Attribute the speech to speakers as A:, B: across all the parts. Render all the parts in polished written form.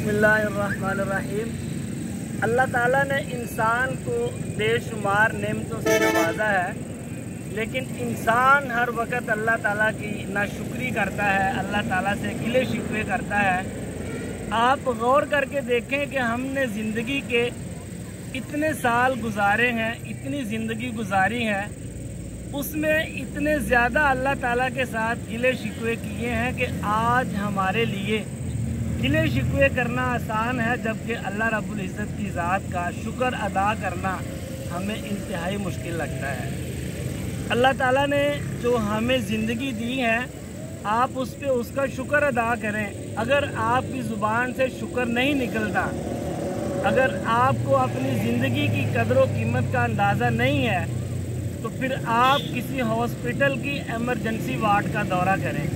A: बिस्मिल्लाहिर्रहमानिर्रहीम। अल्लाह ताला ने इंसान को बेशुमार नेमतों से नवाजा है, लेकिन इंसान हर वक्त अल्लाह ताला की नाशुक्री करता है, अल्लाह ताला से गिले शिकवे करता है। आप गौर करके देखें कि हमने ज़िंदगी के इतने साल गुजारे हैं, इतनी ज़िंदगी गुजारी है, उसमें इतने ज़्यादा अल्लाह ताला के साथ गिले शिकवे किए हैं कि आज हमारे लिए गिले शिकवे करना आसान है, जबकि अल्लाह रब्बुल इज़्ज़त की ज़ात का शुक्र अदा करना हमें इंतहाई मुश्किल लगता है। अल्लाह ताला ने जो हमें ज़िंदगी दी है, आप उस पर उसका शुक्र अदा करें। अगर आपकी ज़ुबान से शुक्र नहीं निकलता, अगर आपको अपनी ज़िंदगी की कदर व कीमत का अंदाज़ा नहीं है, तो फिर आप किसी हॉस्पिटल की एमरजेंसी वार्ड का दौरा करें।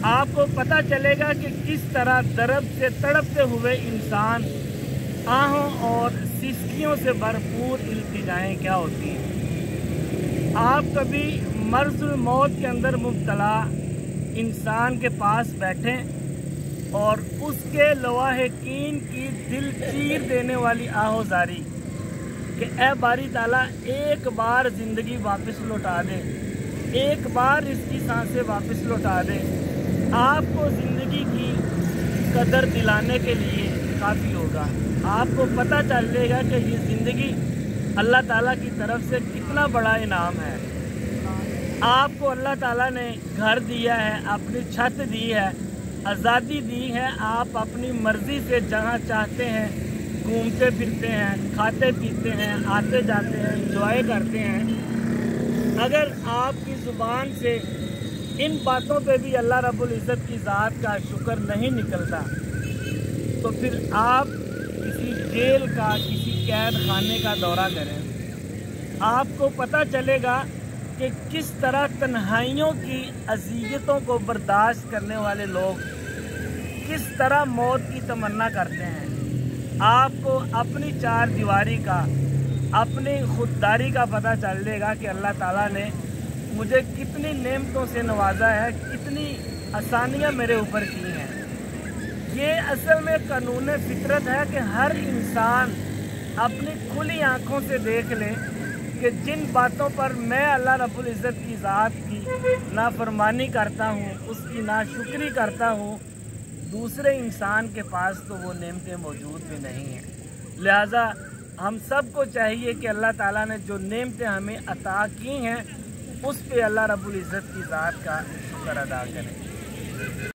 A: आपको पता चलेगा कि किस तरह दर्द से तड़पते हुए इंसान आहों और सिसकियों से भरपूर इल्तिजाएं क्या होती हैं। आप कभी मर्ज़ुल मौत के अंदर मुब्तला इंसान के पास बैठें और उसके लवाहिकीन की दिल चीर देने वाली आहोजारी कि ए बारी ताला एक बार ज़िंदगी वापस लौटा दे, एक बार इसकी सांसें वापस लौटा दे। आपको ज़िंदगी की कदर दिलाने के लिए काफ़ी होगा। आपको पता चलेगा कि ये ज़िंदगी अल्लाह ताला की तरफ से कितना बड़ा इनाम है। आपको अल्लाह ताला ने घर दिया है, अपनी छत दी है, आज़ादी दी है। आप अपनी मर्ज़ी से जहाँ चाहते हैं घूमते फिरते हैं, खाते पीते हैं, आते जाते हैं, एंजॉय करते हैं। अगर आपकी ज़ुबान से इन बातों पे भी अल्लाह रब्बुल इज़्ज़त की ज़ात का शुक्र नहीं निकलता, तो फिर आप किसी जेल का, किसी कैद खाने का दौरा करें। आपको पता चलेगा कि किस तरह तन्हाइयों की अज़ियतों को बर्दाश्त करने वाले लोग किस तरह मौत की तमन्ना करते हैं। आपको अपनी चार दीवारी का, अपनी खुददारी का पता चलेगा कि अल्लाह ताला ने मुझे कितनी नेमतों से नवाजा है, कितनी आसानियां मेरे ऊपर की हैं। ये असल में कानून फितरत है कि हर इंसान अपनी खुली आंखों से देख ले कि जिन बातों पर मैं अल्लाह रब्बुल इज़्ज़त की ज़ात की नाफरमानी करता हूँ, उसकी नाशुक्री करता हूँ, दूसरे इंसान के पास तो वो नेमतें मौजूद भी नहीं हैं। लिहाजा हम सबको चाहिए कि अल्लाह ताला ने जो नेमतें हमें अता की हैं, उस पे अल्लाह रब्बुल इज़्ज़त की ज़ात का शुक्र अदा करें।